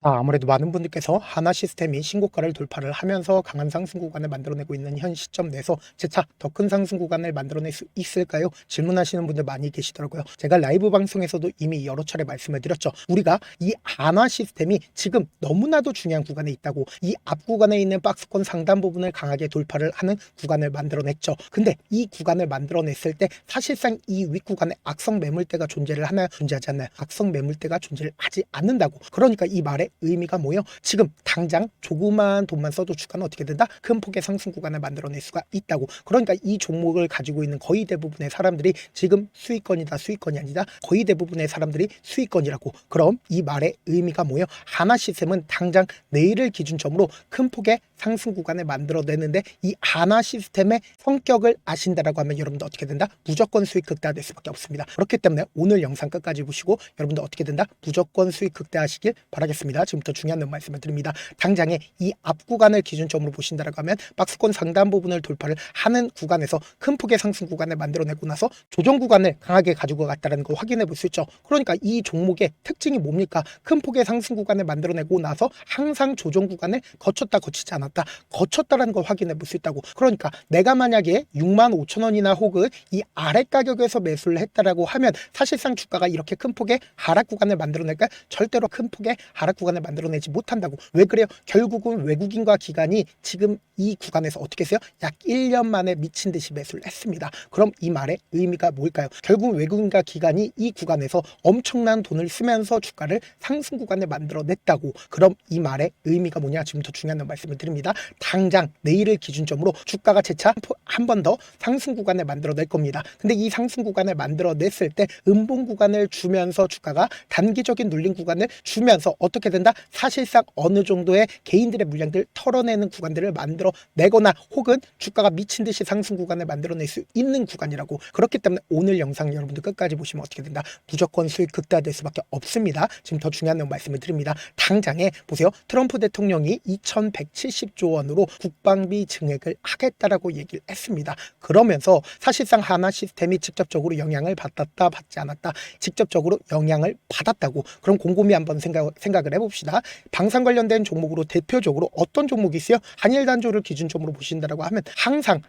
아무래도 많은 분들께서 하나시스템이 신고가를 돌파를 하면서 강한 상승 구간을 만들어내고 있는 현 시점 내에서 재차 더 큰 상승 구간을 만들어낼 수 있을까요? 질문하시는 분들 많이 계시더라고요. 제가 라이브 방송에서도 이미 여러 차례 말씀을 드렸죠. 우리가 이 하나시스템이 지금 너무나도 중요한 구간에 있다고, 이 앞 구간에 있는 박스권 상단 부분을 강하게 돌파를 하는 구간을 만들어냈죠. 근데 이 구간을 만들어냈을 때 사실상 이 윗구간에 악성 매물대가 존재를 하나요? 존재하지 않나요? 악성 매물대가 존재를 하지 않는다고. 그러니까 이 말의 의미가 뭐예요? 지금 당장 조그만 돈만 써도 주가는 어떻게 된다? 큰 폭의 상승 구간을 만들어낼 수가 있다고. 그러니까 이 종목을 가지고 있는 거의 대부분의 사람들이 지금 수익권이다, 수익권이 아니다, 거의 대부분의 사람들이 수익권이라고. 그럼 이 말의 의미가 뭐예요? 하나시스템은 당장 내일을 기준점으로 큰 폭의 상승 구간을 만들어내는데, 이 하나 시스템의 성격을 아신다라고 하면 여러분들 어떻게 된다? 무조건 수익 극대화될 수밖에 없습니다. 그렇기 때문에 오늘 영상 끝까지 보시고 여러분들 어떻게 된다? 무조건 수익 극대화하시길 바라겠습니다. 지금부터 중요한 말씀을 드립니다. 당장에 이 앞 구간을 기준점으로 보신다라고 하면 박스권 상단 부분을 돌파를 하는 구간에서 큰 폭의 상승 구간을 만들어내고 나서 조정 구간을 강하게 가지고 갔다는 걸 확인해 볼 수 있죠. 그러니까 이 종목의 특징이 뭡니까? 큰 폭의 상승 구간을 만들어내고 나서 항상 조정 구간을 거쳤다 거치지 않았다, 거쳤다라는 걸 확인해 볼 수 있다고. 그러니까 내가 만약에 65,000원이나 혹은 이 아래 가격에서 매수를 했다라고 하면 사실상 주가가 이렇게 큰 폭의 하락 구간을 만들어낼까? 절대로 큰 폭의 하락 구간을 만들어내지 못한다고. 왜 그래요? 결국은 외국인과 기관이 지금 이 구간에서 어떻게 했어요? 약 1년 만에 미친 듯이 매수를 했습니다. 그럼 이 말의 의미가 뭘까요? 결국 외국인과 기관이 이 구간에서 엄청난 돈을 쓰면서 주가를 상승 구간을 만들어냈다고. 그럼 이 말의 의미가 뭐냐? 지금부터 중요한 말씀을 드립니다. 당장 내일을 기준점으로 주가가 재차 한 번 더 상승 구간을 만들어낼 겁니다. 근데 이 상승 구간을 만들어냈을 때 음봉 구간을 주면서 주가가 단기적인 눌림 구간을 주면서 어떻게 된다? 사실상 어느 정도의 개인들의 물량들 털어내는 구간들을 만들어내거나 혹은 주가가 미친 듯이 상승 구간을 만들어낼 수 있는 구간이라고. 그렇기 때문에 오늘 영상 여러분들 끝까지 보시면 어떻게 된다? 무조건 수익 극대화될 수밖에 없습니다. 지금 더 중요한 말씀을 드립니다. 당장에 보세요. 트럼프 대통령이 2170조 원으로 국방비 증액을 하겠다라고 얘기를 했습니다. 그러면서 사실상 하나 시스템이 직접적으로 영향을 받았다, 받지 않았다? 직접적으로 영향을 받았다고. 그럼 곰곰이 한번 생각을 해봅시다. 방산 관련된 종목으로 대표적으로 어떤 종목이 있어요? 한일 단조를 기준점으로 보신다라고 하면 항상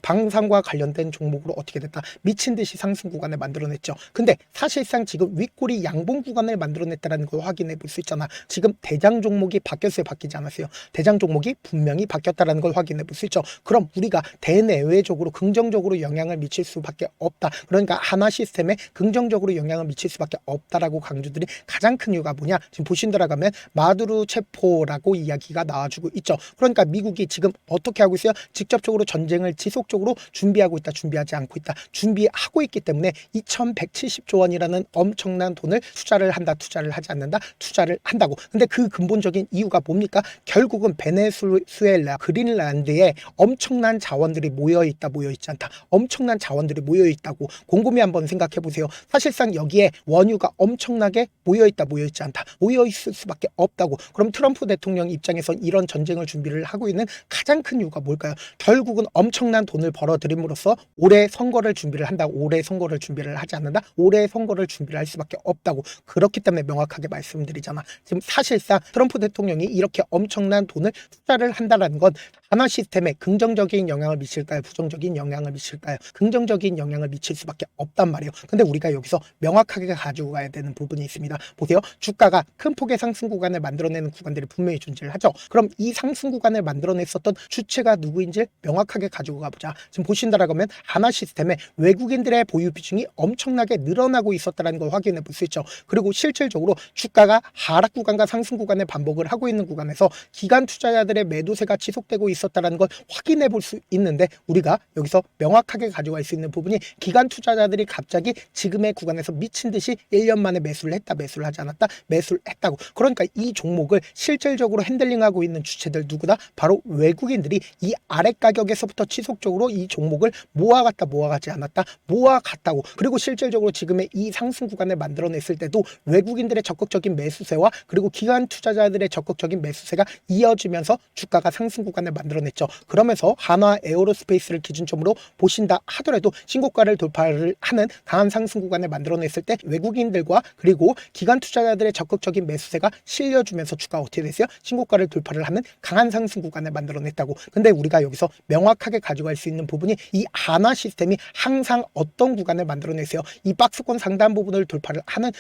방산과 관련된 종목으로 어떻게 됐다? 미친 듯이 상승 구간을 만들어냈죠. 근데 사실상 지금 윗꼬리 양봉 구간을 만들어냈다는 걸 확인해 볼 수 있잖아. 지금 대장 종목이 바뀌었어요, 바뀌지 않았어요? 대장 종목이 분명히 바뀌었다는 걸 확인해 볼 수 있죠. 그럼 우리가 대내외적으로 긍정적으로 영향을 미칠 수밖에 없다. 그러니까 하나 시스템에 긍정적으로 영향을 미칠 수밖에 없다라고 강조들이 가장 큰 이유가 뭐냐? 지금 보신다라고 하면 마두로 체포라고 이야기가 나와주고 있죠. 그러니까 미국이 지금 어떻게 하고 있어요? 직접적으로 전쟁을 지속적으로 준비하고 있다, 준비하지 않고 있다, 준비하고 있기 때문에 2170조 원이라는 엄청난 돈을 투자를 한다, 투자를 하지 않는다, 투자를 한다고. 근데 그 근본적인 이유가 뭡니까? 결국은 베네수엘라, 그린란드에 엄청난 자원들이 모여있다, 모여있지 않다, 엄청난 자원들이 모여있다고. 곰곰이 한번 생각해 보세요. 사실상 여기에 원유가 엄청나게 모여있다, 모여있지 않다, 모여있을 수밖에 없다고. 그럼 트럼프 대통령 입장에서 이런 전쟁을 준비를 하고 있는 가장 큰 이유가 뭘까요? 결국은 엄청난 돈을 벌어들임으로써 올해 선거를 준비를 한다고. 올해 선거를 준비를 하지 않는다, 올해 선거를 준비를 할 수밖에 없다고. 그렇기 때문에 명확하게 말씀드리잖아. 지금 사실상 트럼프 대통령이 이렇게 엄청난 돈을 투자를 한다는 건 하나 시스템에 긍정적인 영향을 미칠까요? 부정적인 영향을 미칠까요? 긍정적인 영향을 미칠 수밖에 없단 말이에요. 근데 우리가 여기서 명확하게 가지고 가야 되는 부분이 있습니다. 보세요. 주가가 큰 폭의 상승 구간을 만들어내는 구간들이 분명히 존재를 하죠. 그럼 이 상승 구간을 만들어냈었던 주체가 누구인지 명확하게 가지고 가보자. 지금 보신다라고 하면 하나 시스템에 외국인들의 보유 비중이 엄청나게 늘어나고 있었다는 걸 확인해 볼 수 있죠. 그리고 실질적으로 주가가 하락 구간과 상승 구간을 반복을 하고 있는 구간에서 기관 투자자들의 매도세가 지속되고 있었다는 걸 확인해 볼 수 있는데, 우리가 여기서 명확하게 가져갈 수 있는 부분이 기관 투자자들이 갑자기 지금의 구간에서 미친 듯이 1년 만에 매수를 했다, 매수를 하지 않았다, 매수를 했다고. 그러니까 이 종목을 실질적으로 핸들링하고 있는 주체들 누구다? 바로 외국인들이 이 아래 가격에서부터 지속적으로 이 종목을 모아갔다, 모아가지 않았다, 모아갔다고. 그리고 실질적으로 지금의 이 상승 구간을 만들어냈을 때도 외국인들의 적극적인 매수세와 그리고 기관 투자자들의 적극적인 매수세가 이어지면서 주가가 상승 구간을 만들어냈죠. 그러면서 한화 에어로스페이스를 기준점으로 보신다 하더라도 신고가를 돌파를 하는 강한 상승 구간을 만들어냈을 때 외국인들과 그리고 기관 투자자들의 적극적인 매수세가 실려주면서 주가가 어떻게 됐어요? 신고가를 돌파를 하는 강한 상승 구간을 만들어냈다고. 근데 우리가 여기서 명확하게 가져갈 수 있는 부분이 이 한화 시스템이 항상 어떤 구간을 만들어냈어요? 이 박스권 상단 부분을 돌파를 하는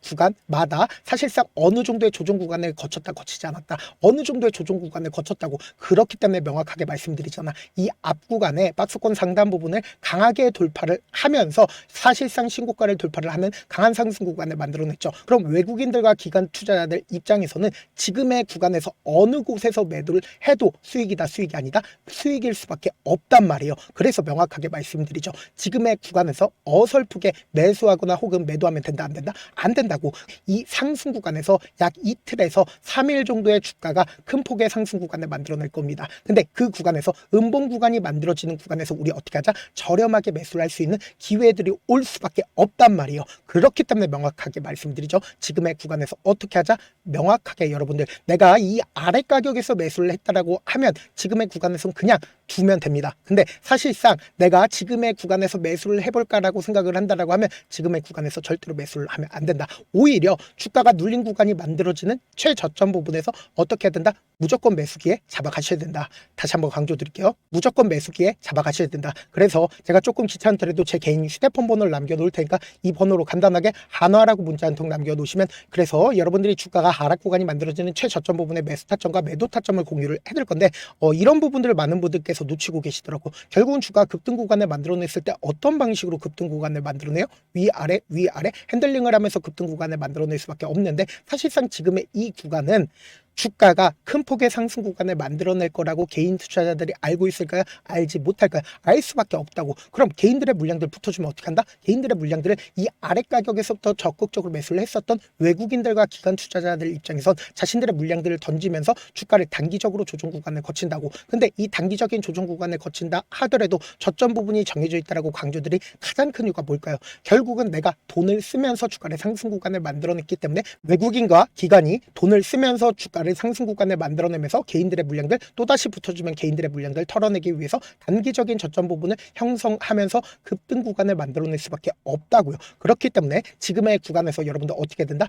구간마다 사실상 어느 정도의 조정 구간을 거쳤다 거치지 않았다, 어느 정도의 조정 구간을 거쳤다고. 그렇기 때문에 명확하게 말씀드리잖아. 이 앞 구간에 박스권 상단 부분을 강하게 돌파를 하면서 사실상 신고가를 돌파를 하는 강한 상승 구간을 만들어냈죠. 그럼 외국인들과 기관 투자자들 입장에서는 지금의 구간에서 어느 곳에서 매도를 해도 수익이다 수익이 아니다 수익일 수밖에 없단 말이에요. 그래서 명확하게 말씀드리죠. 지금의 구간에서 어설프게 매수하거나 혹은 매도하면 된다 안 된다? 안 된다고. 이 상승 구간에서 약 이틀에서 3일 정도의 주가가 큰 폭의 상승 구간을 만들어낼 겁니다. 근데 그 구간에서 음봉 구간이 만들어지는 구간에서 우리 어떻게 하자? 저렴하게 매수를 할 수 있는 기회들이 올 수밖에 없단 말이에요. 그렇기 때문에 명확하게 말씀드리죠. 지금의 구간에서 어떻게 하자? 명확하게 여러분들, 내가 이 아래 가격에서 매수를 했다라고 하면 지금의 구간에서는 그냥 두면 됩니다. 근데 사실상 내가 지금의 구간에서 매수를 해볼까라고 생각을 한다라고 하면 지금의 구간에서 절대로 매수를 하면 안 된다. 오히려 주가가 눌린 구간이 만들어지는 최저점 부분에서 어떻게 해야 된다? 무조건 매수기에 잡아가셔야 된다. 다시 한번 강조드릴게요. 무조건 매수기에 잡아가셔야 된다. 그래서 제가 조금 귀찮더라도 제 개인 휴대폰 번호를 남겨놓을 테니까 이 번호로 간단하게 한화라고 문자 한 통 남겨놓으시면, 그래서 여러분들이 주가가 하락 구간이 만들어지는 최저점 부분의 매수 타점과 매도 타점을 공유를 해드릴 건데 이런 부분들을 많은 분들께서 놓치고 계시더라고. 결국은 주가 급등 구간을 만들어냈을 때 어떤 방식으로 급등 구간을 만들어내요? 위아래 위아래 핸들링을 하면서 급등 구간을 만들어낼 수밖에 없는데, 사실상 지금의 이 구간은 주가가 큰 폭의 상승 구간을 만들어낼 거라고 개인 투자자들이 알고 있을까요? 알지 못할까요? 알 수밖에 없다고. 그럼 개인들의 물량들 붙어주면 어떻게 한다? 개인들의 물량들을 이 아래 가격에서부터 적극적으로 매수를 했었던 외국인들과 기관 투자자들 입장에선 자신들의 물량들을 던지면서 주가를 단기적으로 조정 구간을 거친다고. 근데 이 단기적인 조정 구간을 거친다 하더라도 저점 부분이 정해져 있다라고 강조들이 가장 큰 이유가 뭘까요? 결국은 내가 돈을 쓰면서 주가를 상승 구간을 만들어냈기 때문에 외국인과 기관이 돈을 쓰면서 주가를 상승 구간을 만들어내면서 개인들의 물량들 또다시 붙어주면 개인들의 물량들 털어내기 위해서 단기적인 저점 부분을 형성하면서 급등 구간을 만들어낼 수밖에 없다고요. 그렇기 때문에 지금의 구간에서 여러분들 어떻게 된다?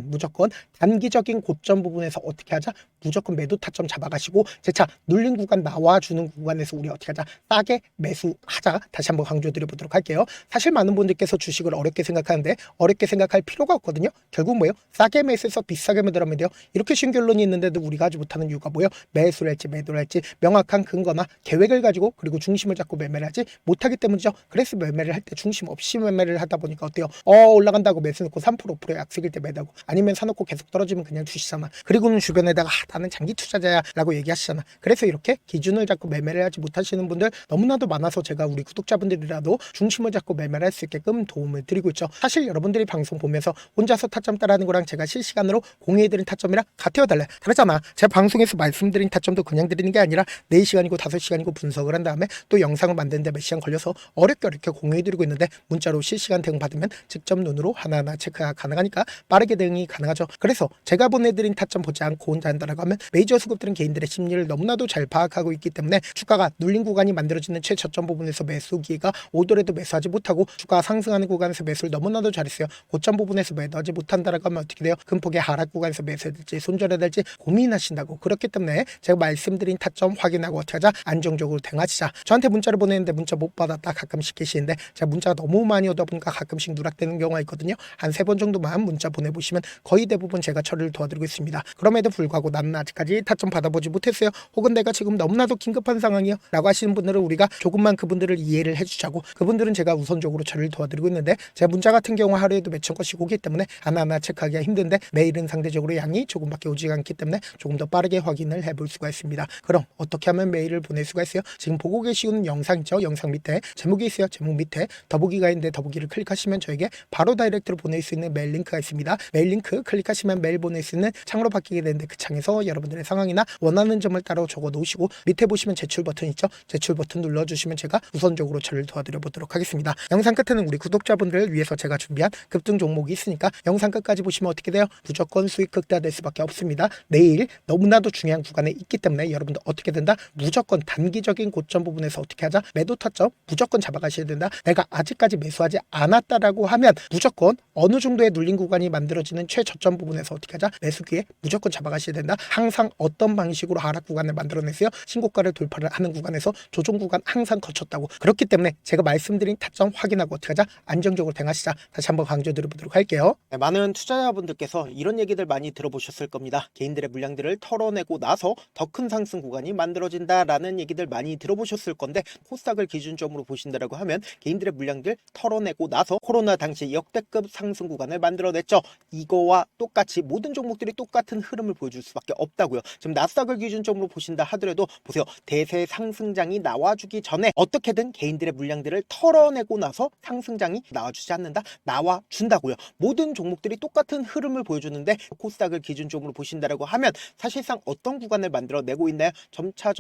무조건 단기적인 고점 부분에서 어떻게 하자? 무조건 매도 타점 잡아가시고 재차 눌린 구간 나와주는 구간에서 우리 어떻게 하자? 싸게 매수하자. 다시 한번 강조드려보도록 할게요. 사실 많은 분들께서 주식을 어렵게 생각하는데 어렵게 생각할 필요가 없거든요. 결국 뭐예요? 싸게 매수해서 비싸게 매도하면 돼요. 이렇게 쉬운 결론이 있는데도 우리가 하지 못하는 이유가 뭐예요? 매수를 할지 매도를 할지 명확한 근거나 계획을 가지고 그리고 중심을 잡고 매매를 하지 못하기 때문이죠. 그래서 매매를 할 때 중심 없이 매매를 하다 보니까 어때요? 올라간다고 매수 넣고 3% 5% 약속일 때 매다고, 아니면 사놓고 계속 떨어지면 그냥 주시잖아. 그리고는 주변에다가 나는 장기 투자자야 라고 얘기하시잖아. 그래서 이렇게 기준을 잡고 매매를 하지 못하시는 분들 너무나도 많아서 제가 우리 구독자분들이라도 중심을 잡고 매매를 할 수 있게끔 도움을 드리고 있죠. 사실 여러분들이 방송 보면서 혼자서 타점 따라하는 거랑 제가 실시간으로 공유해드린 타점이랑 같아요 달라요? 다르잖아. 제가 방송에서 말씀드린 타점도 그냥 드리는 게 아니라 4시간이고 5시간이고 분석을 한 다음에 또 영상을 만드는데 몇 시간 걸려서 어렵게 공유해드리고 있는데, 문자로 실시간 대응 받으면 직접 눈으로 하나하나 체크가 가능하니까 빠르게 대응이 가능하죠. 그래서 제가 보내드린 타점 보지 않고 혼자 한다라고 하면 메이저 수급들은 개인들의 심리를 너무나도 잘 파악하고 있기 때문에 주가가 눌린 구간이 만들어지는 최저점 부분에서 매수 기회가 오더라도 매수하지 못하고 주가가 상승하는 구간에서 매수를 너무나도 잘했어요. 고점 부분에서 매도하지 못한다라고 하면 어떻게 돼요? 큰 폭의 하락 구간에서 매수해야 될지 손절해야 될지 고민하신다고. 그렇기 때문에 제가 말씀드린 타점 확인하고 어떻게 하자? 안정적으로 대응하시자. 저한테 문자를 보내는데 문자 못 받았다 가끔씩 계시는데 제가 문자가 너무 많이 오다 보니까 가끔씩 누락되는 경우가 있거든요. 한 3번 정도만 문자 보내보시면 거의 대부분 제가 처리를 도와드리고 있습니다. 그럼에도 불구하고 나는 아직까지 타점 받아보지 못했어요. 혹은 내가 지금 너무나도 긴급한 상황이요 라고 하시는 분들은 우리가 조금만 그분들을 이해를 해주자고, 그분들은 제가 우선적으로 처리를 도와드리고 있는데, 제 문자 같은 경우 하루에도 몇천 건씩 오기 때문에 하나하나 체크하기가 힘든데 메일은 상대적으로 양이 조금밖에 오지 않기 때문에 조금 더 빠르게 확인을 해볼 수가 있습니다. 그럼 어떻게 하면 메일을 보낼 수가 있어요? 지금 보고 계시는 영상 있죠? 영상 밑에 제목이 있어요. 제목 밑에 더보기가 있는데 더보기를 클릭하시면 저에게 바로 다이렉트로 보낼 수 있는 메일 링크가 있습니다. 있습니다. 메일 링크 클릭하시면 메일 보낼 수 있는 창으로 바뀌게 되는데 그 창에서 여러분들의 상황이나 원하는 점을 따로 적어 놓으시고 밑에 보시면 제출 버튼 있죠? 제출 버튼 눌러주시면 제가 우선적으로 저를 도와드려 보도록 하겠습니다. 영상 끝에는 우리 구독자분들을 위해서 제가 준비한 급등 종목이 있으니까 영상 끝까지 보시면 어떻게 돼요? 무조건 수익 극대화될 수밖에 없습니다. 내일 너무나도 중요한 구간에 있기 때문에 여러분들 어떻게 된다? 무조건 단기적인 고점 부분에서 어떻게 하자? 매도 타점 무조건 잡아가셔야 된다. 내가 아직까지 매수하지 않았다라고 하면 무조건 어느 정도의 눌린 구간이 만들어지는 최저점 부분에서 어떻게 하자? 매수 기회 무조건 잡아가셔야 된다. 항상 어떤 방식으로 하락 구간을 만들어냈어요? 신고가를 돌파를 하는 구간에서 조정 구간 항상 거쳤다고. 그렇기 때문에 제가 말씀드린 타점 확인하고 어떻게 하자? 안정적으로 대응하시자. 다시 한번 강조드려보도록 할게요. 네, 많은 투자자분들께서 이런 얘기들 많이 들어보셨을 겁니다. 개인들의 물량들을 털어내고 나서 더 큰 상승 구간이 만들어진다라는 얘기들 많이 들어보셨을 건데 코스닥을 기준점으로 보신다라고 하면 개인들의 물량들 털어내고 나서 코로나 당시 역대급 상승 구간을 만들어냈죠. 이거와 똑같이 모든 종목들이 똑같은 흐름을 보여줄 수밖에 없다고요. 지금 나스닥을 기준점으로 보신다 하더라도 보세요. 대세 상승장이 나와주기 전에 어떻게든 개인들의 물량들을 털어내고 나서 상승장이 나와주지 않는다? 나와준다고요. 모든 종목들이 똑같은 흐름을 보여주는데 코스닥을 기준점으로 보신다라고 하면 사실상 어떤 구간을 만들어내고 있나요? 점차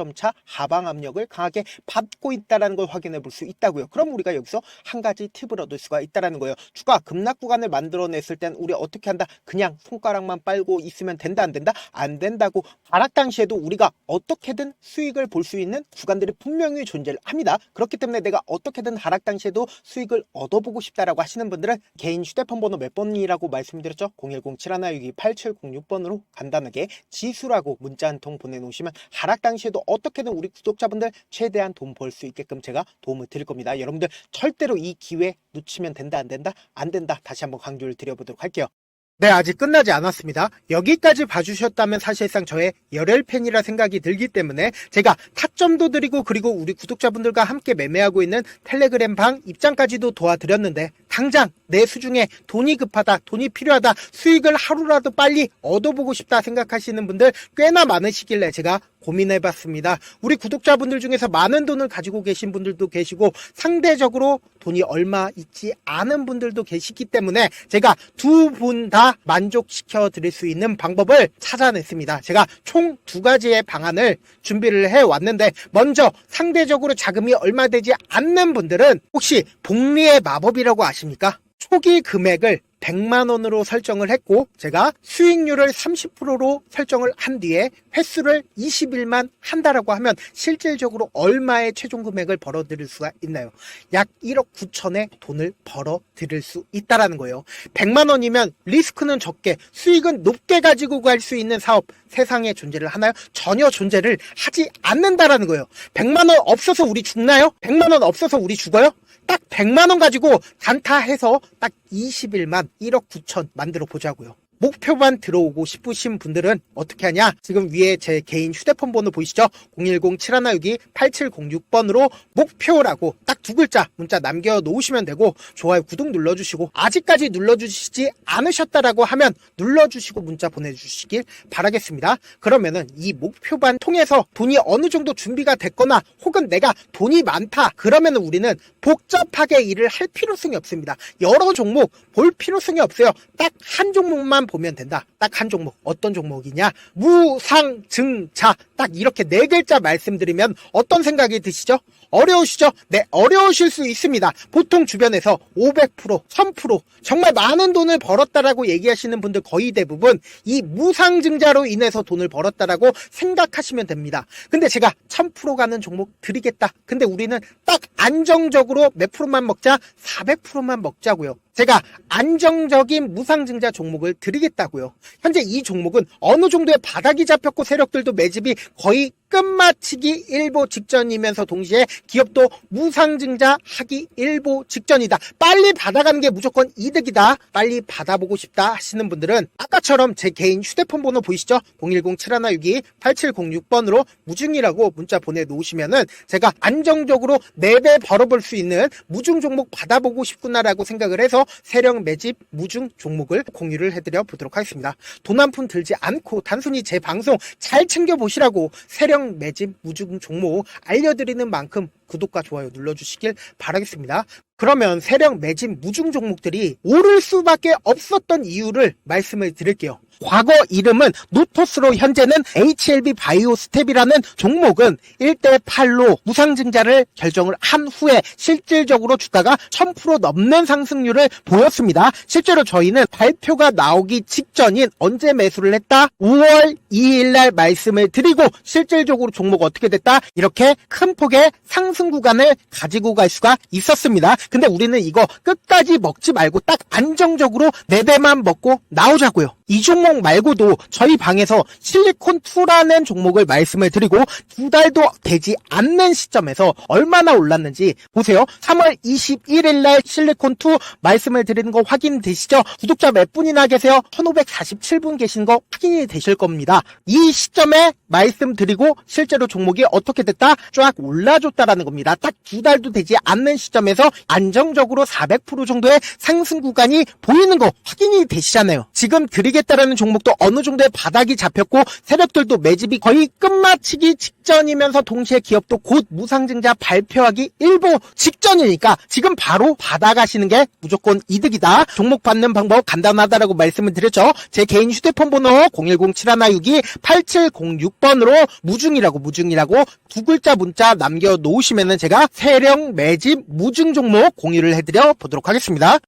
하방 압력을 강하게 받고 있다는 걸 확인해 볼 수 있다고요. 그럼 우리가 여기서 한 가지 팁을 얻을 수가 있다는 거예요. 주가 급락 구간을 만들어냈을 땐 우리 어떻게 한다? 그냥 손가락만 빨고 있으면 된다 안 된다? 안 된다고. 하락 당시에도 우리가 어떻게든 수익을 볼 수 있는 구간들이 분명히 존재를 합니다. 그렇기 때문에 내가 어떻게든 하락 당시에도 수익을 얻어보고 싶다라고 하시는 분들은 개인 휴대폰 번호 몇 번이라고 말씀드렸죠? 010-7162-8706번으로 간단하게 지수라고 문자 한 통 보내놓으시면 하락 당시에도 어떻게든 우리 구독자분들 최대한 돈 벌 수 있게끔 제가 도움을 드릴 겁니다. 여러분들 절대로 이 기회 놓치면 된다 안 된다? 안 된다. 다시 한번 강조를 드려보도록 할게요. 네, 아직 끝나지 않았습니다. 여기까지 봐주셨다면 사실상 저의 열혈 팬이라 생각이 들기 때문에 제가 타점도 드리고 그리고 우리 구독자분들과 함께 매매하고 있는 텔레그램 방 입장까지도 도와드렸는데 당장 내 수중에 돈이 급하다, 돈이 필요하다, 수익을 하루라도 빨리 얻어보고 싶다 생각하시는 분들 꽤나 많으시길래 제가 고민해봤습니다. 우리 구독자분들 중에서 많은 돈을 가지고 계신 분들도 계시고 상대적으로 돈이 얼마 있지 않은 분들도 계시기 때문에 제가 두 분 다 만족시켜 드릴 수 있는 방법을 찾아냈습니다. 제가 총 두 가지의 방안을 준비를 해왔는데 먼저 상대적으로 자금이 얼마 되지 않는 분들은 혹시 복리의 마법이라고 아십니까? 초기 금액을 100만원으로 설정을 했고 제가 수익률을 30%로 설정을 한 뒤에 횟수를 20일만 한다라고 하면 실질적으로 얼마의 최종 금액을 벌어들일 수가 있나요? 약 1억 9천의 돈을 벌어들일 수 있다라는 거예요. 100만원이면 리스크는 적게 수익은 높게 가지고 갈 수 있는 사업 세상에 존재를 하나요? 전혀 존재를 하지 않는다라는 거예요. 100만원 없어서 우리 죽나요? 100만원 없어서 우리 죽어요? 딱 100만원 가지고 단타해서 딱 20일만 1억 9천 만들어 보자고요. 목표만 들어오고 싶으신 분들은 어떻게 하냐? 지금 위에 제 개인 휴대폰 번호 보이시죠? 010-7162-8706번으로 목표라고 딱 두 글자 문자 남겨놓으시면 되고 좋아요, 구독 눌러주시고 아직까지 눌러주시지 않으셨다라고 하면 눌러주시고 문자 보내주시길 바라겠습니다. 그러면은 이 목표반 통해서 돈이 어느 정도 준비가 됐거나 혹은 내가 돈이 많다 그러면은 우리는 복잡하게 일을 할 필요성이 없습니다. 여러 종목 볼 필요성이 없어요. 딱 한 종목만 보면 된다. 딱 한 종목. 어떤 종목이냐? 무상증자. 딱 이렇게 네 글자 말씀드리면 어떤 생각이 드시죠? 어려우시죠? 네, 어려우실 수 있습니다. 보통 주변에서 500%, 1000% 정말 많은 돈을 벌었다라고 얘기하시는 분들 거의 대부분 이 무상증자로 인해서 돈을 벌었다라고 생각하시면 됩니다. 근데 제가 1000% 가는 종목 드리겠다. 근데 우리는 딱 안정적으로 몇 프로만 먹자? 400%만 먹자고요. 제가 안정적인 무상증자 종목을 드리겠다고요. 현재 이 종목은 어느 정도의 바닥이 잡혔고 세력들도 매집이 거의 끝마치기 일보 직전이면서 동시에 기업도 무상증자 하기 일보 직전이다. 빨리 받아가는 게 무조건 이득이다. 빨리 받아보고 싶다 하시는 분들은 아까처럼 제 개인 휴대폰 번호 보이시죠? 010-7162-8706번으로 무중이라고 문자 보내놓으시면은 제가 안정적으로 4배 벌어볼 수 있는 무중 종목 받아보고 싶구나라고 생각을 해서 세력 매집 무중 종목을 공유를 해드려 보도록 하겠습니다. 돈 한 푼 들지 않고 단순히 제 방송 잘 챙겨보시라고 세력 매집 무중 종목 알려드리는 만큼 구독과 좋아요 눌러주시길 바라겠습니다. 그러면 세력 매집 무중 종목들이 오를 수밖에 없었던 이유를 말씀을 드릴게요. 과거 이름은 노토스로 현재는 HLB 바이오스텝이라는 종목은 1대8로 무상증자를 결정을 한 후에 실질적으로 주가가 1000% 넘는 상승률을 보였습니다. 실제로 저희는 발표가 나오기 직전인 언제 매수를 했다? 5월 2일 날 말씀을 드리고 실질적으로 종목 어떻게 됐다? 이렇게 큰 폭의 상승 구간을 가지고 갈 수가 있었습니다. 근데 우리는 이거 끝까지 먹지 말고 딱 안정적으로 4배만 먹고 나오자고요. 이 종목 말고도 저희 방에서 실리콘2라는 종목을 말씀을 드리고 2달도 되지 않는 시점에서 얼마나 올랐는지 보세요. 3월 21일 날 실리콘2 말씀을 드리는 거 확인되시죠? 구독자 몇 분이나 계세요? 1547분 계신 거 확인이 되실 겁니다. 이 시점에 말씀드리고 실제로 종목이 어떻게 됐다? 쫙 올라줬다라는 겁니다. 딱 2달도 되지 않는 시점에서 안정적으로 400% 정도의 상승 구간이 보이는 거 확인이 되시잖아요. 지금 드리겠다라는 종목도 어느 정도의 바닥이 잡혔고 세력들도 매집이 거의 끝마치기 직전이면서 동시에 기업도 곧 무상증자 발표하기 일보 직전이니까 지금 바로 받아가시는 게 무조건 이득이다. 종목 받는 방법 간단하다라고 말씀을 드렸죠. 제 개인 휴대폰 번호 010-7162-8706번으로 무중이라고 두 글자 문자 남겨놓으시면은 제가 세력 매집 무중 종목 공유를 해드려 보도록 하겠습니다.